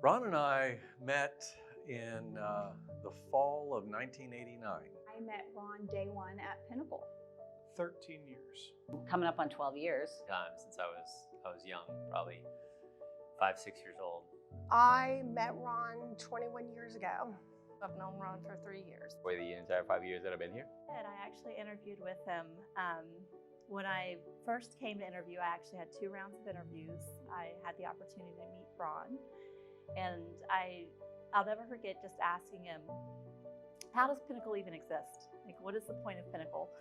Ron and I met in the fall of 1989. I met Ron day one at Pinnacle. 13 years. Coming up on 12 years. Since I was young, probably 5-6 years old. I met Ron 21 years ago. I've known Ron for 3 years. For the entire 5 years that I've been here. I actually interviewed with him. When I first came to interview, I actually had 2 rounds of interviews. I had the opportunity to meet Ron, and I'll never forget just asking him, how does Pinnacle even exist? Like, what is the point of Pinnacle?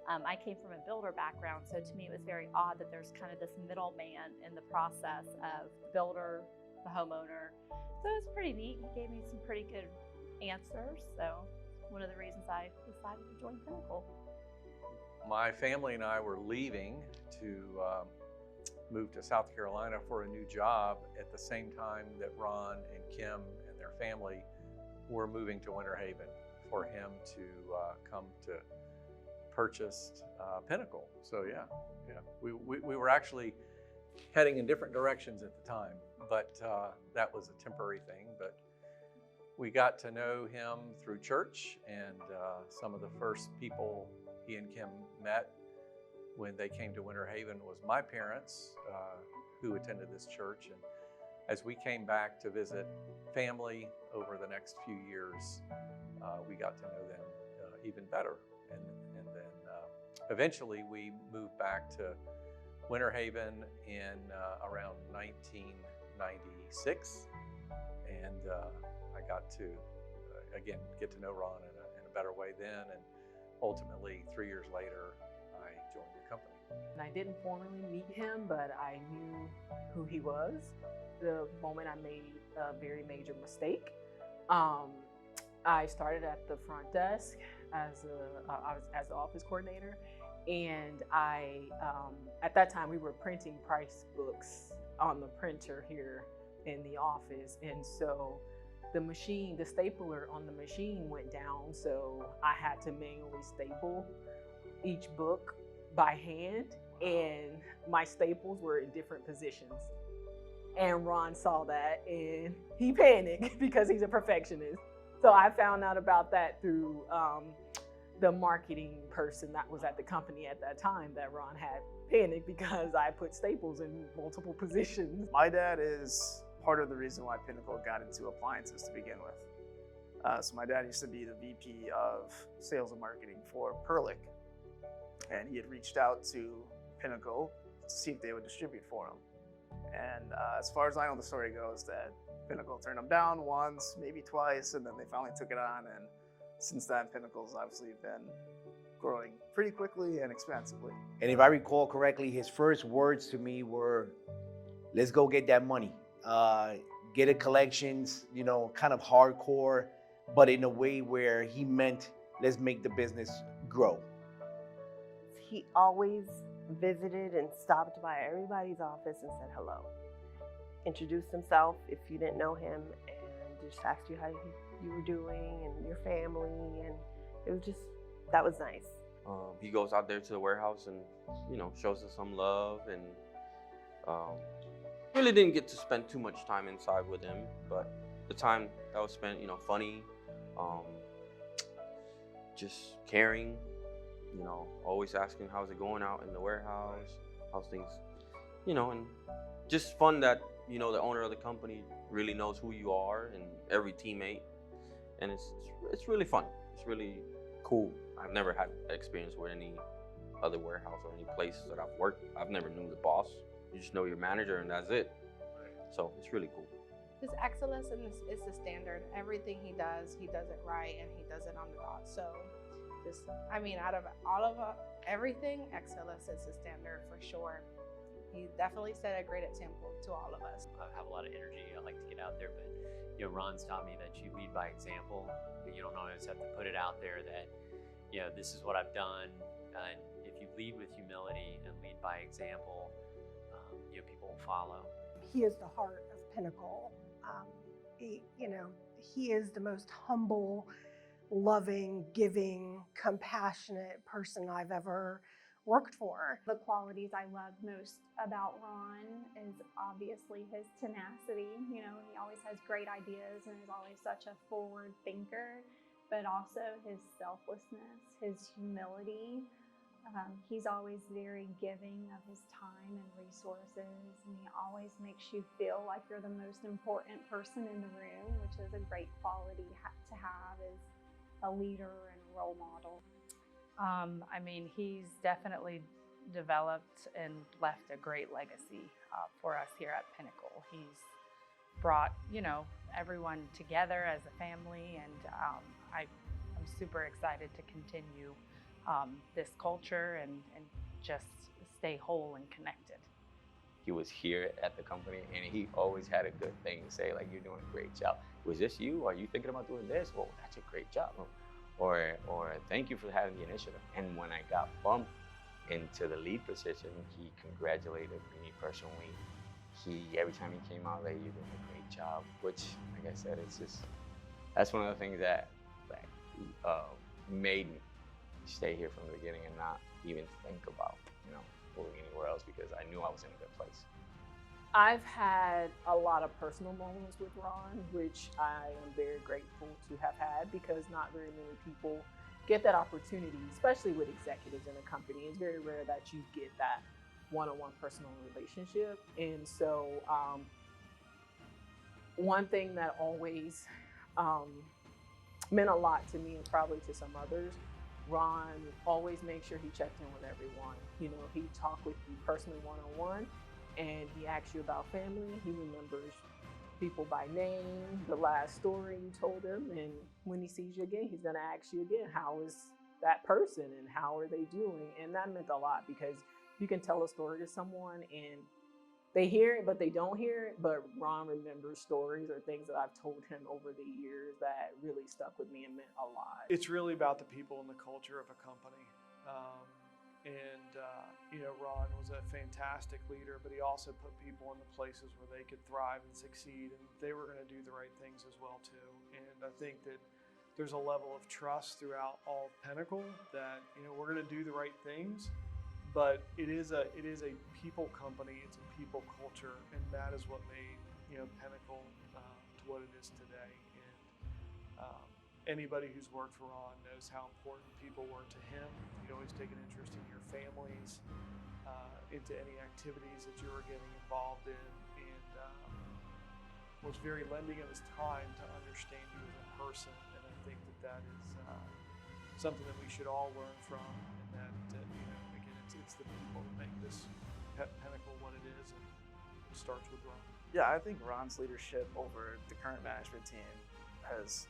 I came from a builder background, so to me it was very odd that there's kind of this middleman in the process of the builder, the homeowner. So it was pretty neat. He gave me some pretty good answers. So one of the reasons I decided to join Pinnacle. My family and I were leaving to move to South Carolina for a new job at the same time that Ron and Kim and their family were moving to Winter Haven for him to come to purchase Pinnacle. So yeah, we were actually heading in different directions at the time, but that was a temporary thing. But we got to know him through church, and some of the first people he and Kim met when they came to Winter Haven was my parents, who attended this church. And as we came back to visit family over the next few years, we got to know them even better. And then eventually we moved back to Winter Haven in around 1996. And I got to, again, get to know Ron in a better way then. And ultimately, 3 years later, I joined the company. And I didn't formally meet him, but I knew who he was the moment I made a very major mistake. I started at the front desk as the office coordinator, and at that time we were printing price books on the printer here in the office, and so the stapler on the machine went down, so I had to manually staple each book by hand, and my staples were in different positions. And Ron saw that and he panicked because he's a perfectionist. So I found out about that through the marketing person that was at the company at that time, that Ron had panicked because I put staples in multiple positions. My dad is part of the reason why Pinnacle got into appliances to begin with. So my dad used to be the VP of sales and marketing for Perlick, and he had reached out to Pinnacle to see if they would distribute for him. And as far as I know, the story goes that Pinnacle turned them down once, maybe twice, and then they finally took it on. And since then, Pinnacle's obviously been growing pretty quickly and expansively. And if I recall correctly, his first words to me were, "Let's go get that money. Get a collections, kind of hardcore, but in a way where he meant, let's make the business grow." He always visited and stopped by everybody's office and said hello. Introduced himself if you didn't know him, and just asked you how you were doing and your family, and it was just, that was nice. He goes out there to the warehouse and, shows us some love, and really didn't get to spend too much time inside with him, but the time that was spent, funny, just caring, always asking how's it going out in the warehouse, how's things, and just fun that, the owner of the company really knows who you are and every teammate, and it's really fun. It's really cool. I've never had experience with any other warehouse or any place that I've worked. I've never knew the boss. You just know your manager and that's it. So it's really cool. His excellence is the standard. Everything he does it right, and he does it on the dot. So out of all of everything, excellence is the standard for sure. He definitely set a great example to all of us. I have a lot of energy. I like to get out there, but Ron's taught me that you lead by example. You don't always have to put it out there that, this is what I've done. And if you lead with humility and lead by example, people will follow. He is the heart of Pinnacle. He is the most humble, loving, giving, compassionate person I've ever worked for. The qualities I love most about Ron is obviously his tenacity. You know, he always has great ideas and is always such a forward thinker, but also his selflessness, his humility. He's always very giving of his time and resources, and he always makes you feel like you're the most important person in the room, which is a great quality to have as a leader and role model. I mean, he's definitely developed and left a great legacy for us here at Pinnacle. He's brought, you know, everyone together as a family, and I'm super excited to continue this culture and just stay whole and connected. He was here at the company, and he always had a good thing to say, like, you're doing a great job. Was this you? Are you thinking about doing this? Well, that's a great job. Or thank you for having the initiative. And when I got bumped into the lead position, he congratulated me personally. Every time he came out, like, you're doing a great job, which, like I said, it's just, that's one of the things that made me stay here from the beginning and not even think about, you know, moving anywhere else, because I knew I was in a good place. I've had a lot of personal moments with Ron, which I am very grateful to have had, because not very many people get that opportunity, especially with executives in a company. It's very rare that you get that one-on-one personal relationship. And so one thing that always meant a lot to me, and probably to some others, Ron always made sure he checked in with everyone. You know, he talked with you personally one-on-one, and he asks you about family. He remembers people by name, the last story you told him, and when he sees you again, he's gonna ask you again, how is that person and how are they doing? And that meant a lot, because you can tell a story to someone and they hear it, but they don't hear it. But Ron remembers stories or things that I've told him over the years that really stuck with me and meant a lot. It's really about the people and the culture of a company. You know, Ron was a fantastic leader, but he also put people in the places where they could thrive and succeed, and they were going to do the right things as well too. And I think that there's a level of trust throughout all of Pinnacle that, you know, we're going to do the right things, but it is a people company. It's a people culture, and that is what made, you know, Pinnacle to what it is today. And anybody who's worked for Ron knows how important people were to him. He'd always take an interest in your families, into any activities that you were getting involved in, and was very lending of his time to understand you as a person. And I think that is something that we should all learn from, and that you know, again, it's the people that make this Pinnacle what it is, and it starts with Ron. Yeah, I think Ron's leadership over the current management team has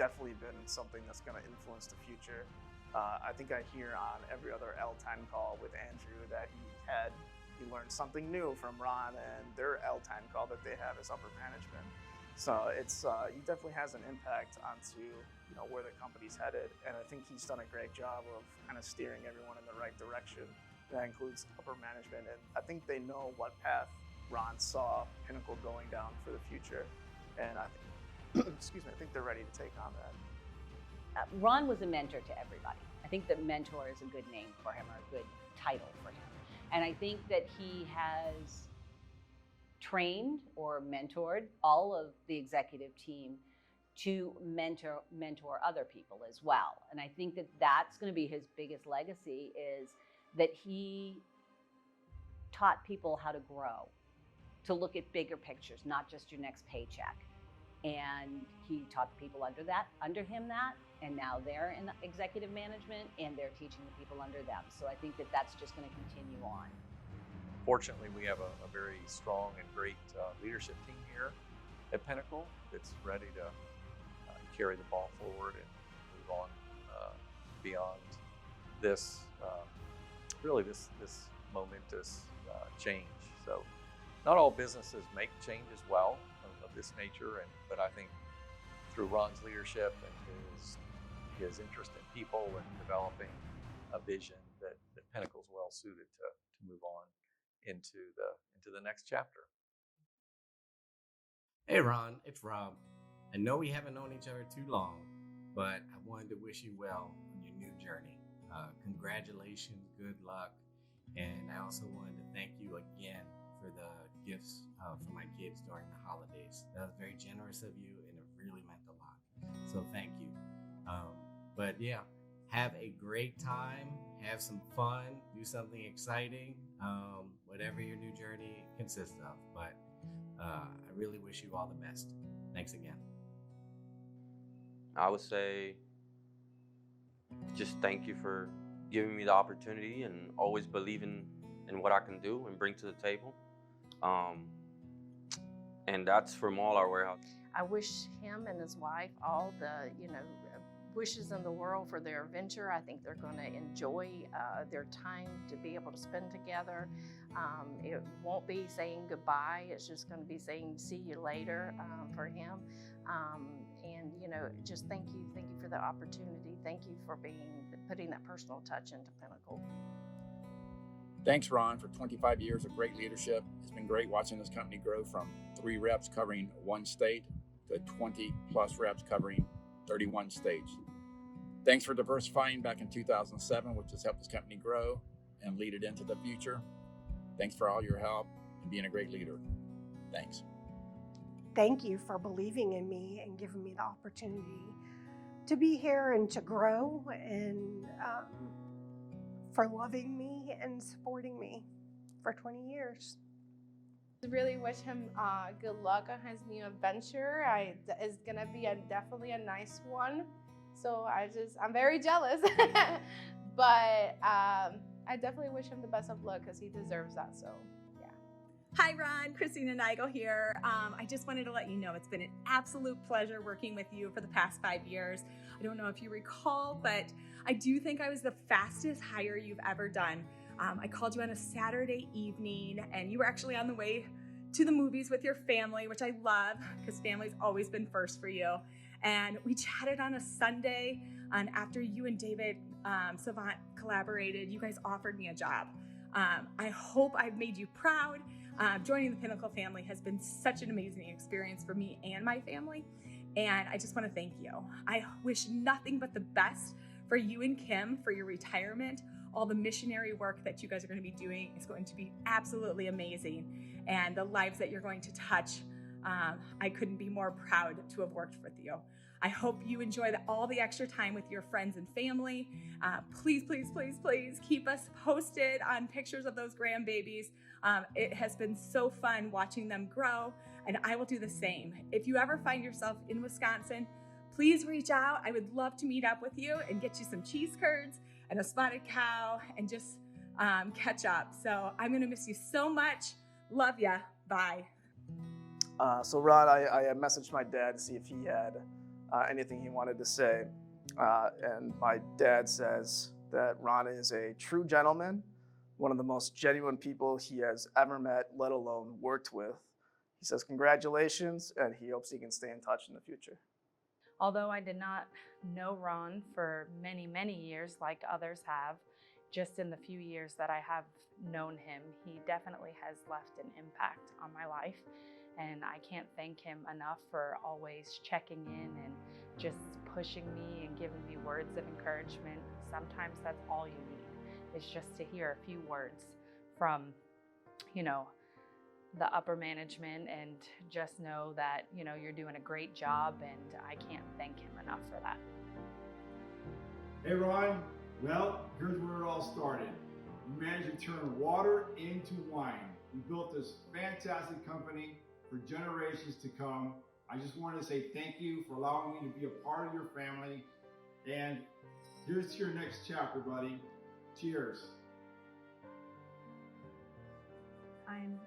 definitely been something that's going to influence the future. I think I hear on every other L-time call with Andrew that he learned something new from Ron, and their L-time call that they have is upper management. So it's he definitely has an impact onto, you know, where the company's headed, and I think he's done a great job of kind of steering everyone in the right direction. That includes upper management, and I think they know what path Ron saw Pinnacle going down for the future, and I think excuse me, I think they're ready to take on that. Ron was a mentor to everybody. I think that mentor is a good name for him, or a good title for him. And I think that he has trained or mentored all of the executive team to mentor other people as well. And I think that that's going to be his biggest legacy, is that he taught people how to grow, to look at bigger pictures, not just your next paycheck. And he taught the people under him that, and now they're in executive management, and they're teaching the people under them. So I think that that's just going to continue on. Fortunately, we have a very strong and great leadership team here at Pinnacle that's ready to carry the ball forward and move on beyond this, really this momentous change. So not all businesses make changes well of this nature, but I think through Ron's leadership and his interest in people and developing a vision, that Pinnacle's well suited to move on into the next chapter. Hey Ron, it's Rob. I know we haven't known each other too long, but I wanted to wish you well on your new journey. Congratulations, good luck. And I also wanted to thank you again for the gifts for my kids during the holidays. That was very generous of you, and it really meant a lot. So thank you. But yeah, have a great time, have some fun, do something exciting, whatever your new journey consists of. But I really wish you all the best. Thanks again. I would say just thank you for giving me the opportunity and always believing in what I can do and bring to the table. And that's from all our warehouse. I wish him and his wife all the, wishes in the world for their venture. I think they're going to enjoy their time to be able to spend together. It won't be saying goodbye. It's just going to be saying see you later for him. And just thank you for the opportunity. Thank you for putting that personal touch into Pinnacle. Thanks, Ron, for 25 years of great leadership. It's been great watching this company grow from 3 reps covering 1 state to 20 plus reps covering 31 states. Thanks for diversifying back in 2007, which has helped this company grow and lead it into the future. Thanks for all your help and being a great leader. Thanks. Thank you for believing in me and giving me the opportunity to be here and to grow, and for loving me and supporting me for 20 years. I really wish him good luck on his new adventure. It's gonna be definitely a nice one. So I'm very jealous, but I definitely wish him the best of luck because he deserves that. So yeah. Hi, Ron. Christina Nigel here. I just wanted to let you know it's been an absolute pleasure working with you for the past 5 years. I don't know if you recall, but I do think I was the fastest hire you've ever done. I called you on a Saturday evening, and you were actually on the way to the movies with your family, which I love because family's always been first for you. And we chatted on a Sunday, and after you and David Savant collaborated, you guys offered me a job. I hope I've made you proud. Joining the Pinnacle family has been such an amazing experience for me and my family, and I just want to thank you. I wish nothing but the best for you and Kim for your retirement. All the missionary work that you guys are going to be doing is going to be absolutely amazing, and the lives that you're going to touch, I couldn't be more proud to have worked with you. I hope you enjoy all the extra time with your friends and family. Please, please, please, please keep us posted on pictures of those grandbabies. It has been so fun watching them grow, and I will do the same. If you ever find yourself in Wisconsin, please reach out. I would love to meet up with you and get you some cheese curds and a spotted cow and just catch up. So I'm going to miss you so much. Love ya. Bye. So Ron, I messaged my dad to see if he had anything he wanted to say. And my dad says that Ron is a true gentleman, one of the most genuine people he has ever met, let alone worked with. He says congratulations, and he hopes he can stay in touch in the future. Although I did not know Ron for many, many years like others have, just in the few years that I have known him, he definitely has left an impact on my life. And I can't thank him enough for always checking in and just pushing me and giving me words of encouragement. Sometimes that's all you need, is just to hear a few words from, the upper management, and just know that, you're doing a great job, and I can't thank him enough for that. Hey Ron, well, here's where it all started. We managed to turn water into wine. We built this fantastic company for generations to come. I just wanted to say thank you for allowing me to be a part of your family. And here's to your next chapter, buddy. Cheers. I'm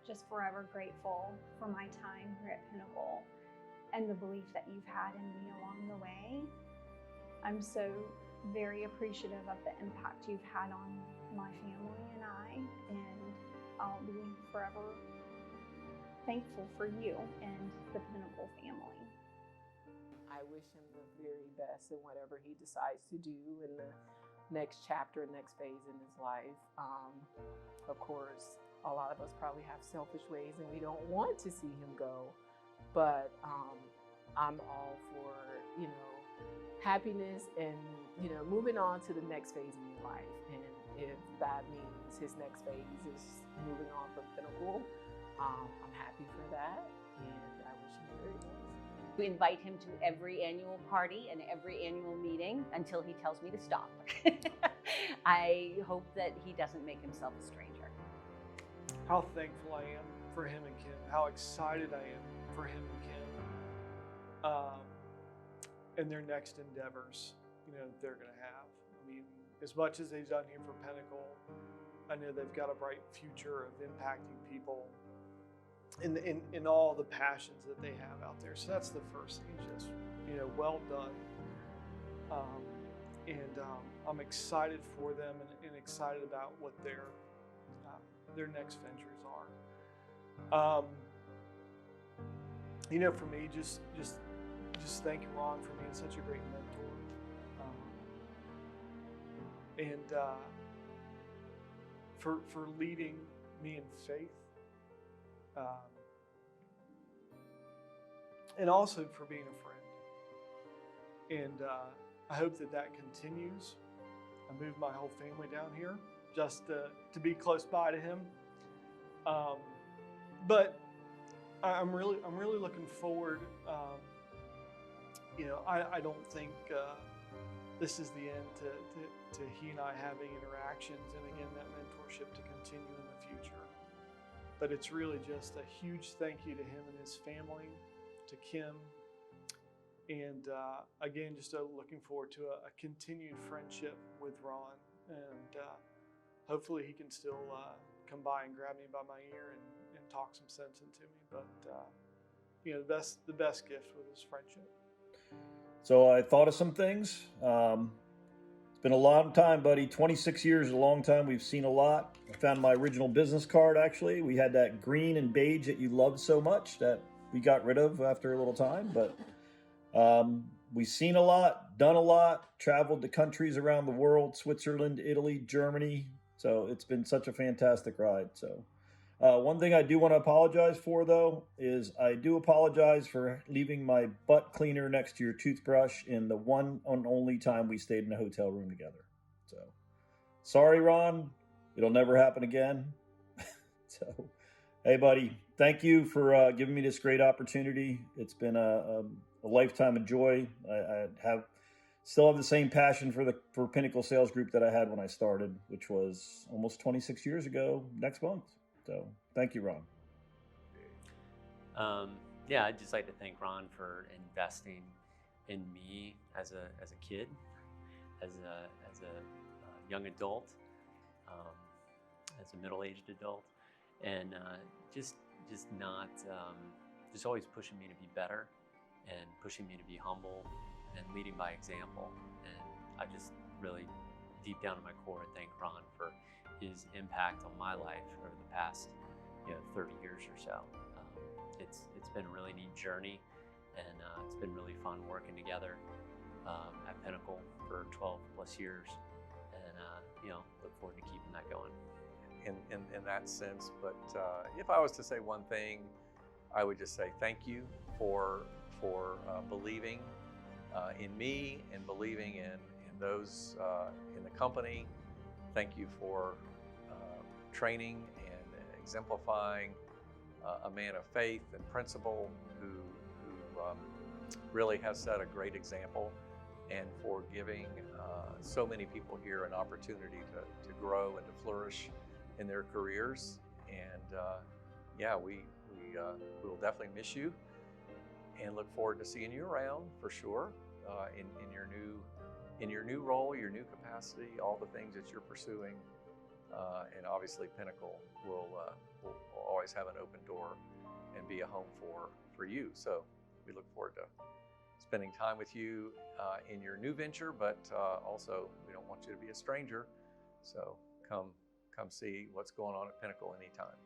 just forever grateful for my time here at Pinnacle and the belief that you've had in me along the way. I'm so very appreciative of the impact you've had on my family and I, and I'll be forever thankful for you and the Pinnacle family. I wish him the very best in whatever he decides to do in the next chapter, next phase in his life. Of course, a lot of us probably have selfish ways and we don't want to see him go, but I'm all for, happiness and, moving on to the next phase of your life. And if that means his next phase is moving on from Pinnacle, I'm happy for that, and I wish him very best. We invite him to every annual party and every annual meeting until he tells me to stop. I hope that he doesn't make himself a stranger. How thankful I am for him and Kim, how excited I am for him and Kim, and their next endeavors, they're going to have. I mean, as much as they've done here for Pinnacle, I know they've got a bright future of impacting people in all the passions that they have out there. So that's the first thing, just, well done. I'm excited for them and excited about what their next ventures are. For me, just thank Ron for being such a great mentor, for leading me in faith, and also for being a friend. And I hope that continues. I moved my whole family down here just to be close by to him. But I'm really looking forward. I don't think this is the end to he and I having interactions, and again, that mentorship to continue in the future. But it's really just a huge thank you to him and his family, to Kim, and again, just looking forward to a continued friendship with Ron, and hopefully he can still come by and grab me by my ear and talk some sense into me. But the best gift was his friendship. So I thought of some things. It's been a long time, buddy. 26 years is a long time. We've seen a lot. I found my original business card, actually. We had that green and beige that you loved so much that we got rid of after a little time. But we've seen a lot, done a lot, traveled to countries around the world, Switzerland, Italy, Germany. So it's been such a fantastic ride. So one thing I do want to apologize for, though, is I do apologize for leaving my butt cleaner next to your toothbrush in the one and only time we stayed in a hotel room together. So sorry, Ron. It'll never happen again. So, hey, buddy, thank you for giving me this great opportunity. It's been a lifetime of joy. I still have the same passion for Pinnacle Sales Group that I had when I started, which was almost 26 years ago next month. So thank you, Ron. Yeah, I'd just like to thank Ron for investing in me as a kid, as a young adult, as a middle-aged adult, and just always pushing me to be better and pushing me to be humble and leading by example. And I just really, deep down in my core, thank Ron for his impact on my life over the past 30 years or so. It's been a really neat journey, and it's been really fun working together at Pinnacle for 12 plus years, and look forward to keeping that going. In that sense, but if I was to say one thing, I would just say thank you for believing in me and believing in those in the company. Thank you for training and exemplifying a man of faith and principle who really has set a great example, and for giving so many people here an opportunity to grow and to flourish in their careers. And we will definitely miss you and look forward to seeing you around for sure in your new role, your new capacity, all the things that you're pursuing. And obviously Pinnacle will always have an open door and be a home for you. So we look forward to spending time with you in your new venture, but also we don't want you to be a stranger. So come see what's going on at Pinnacle anytime.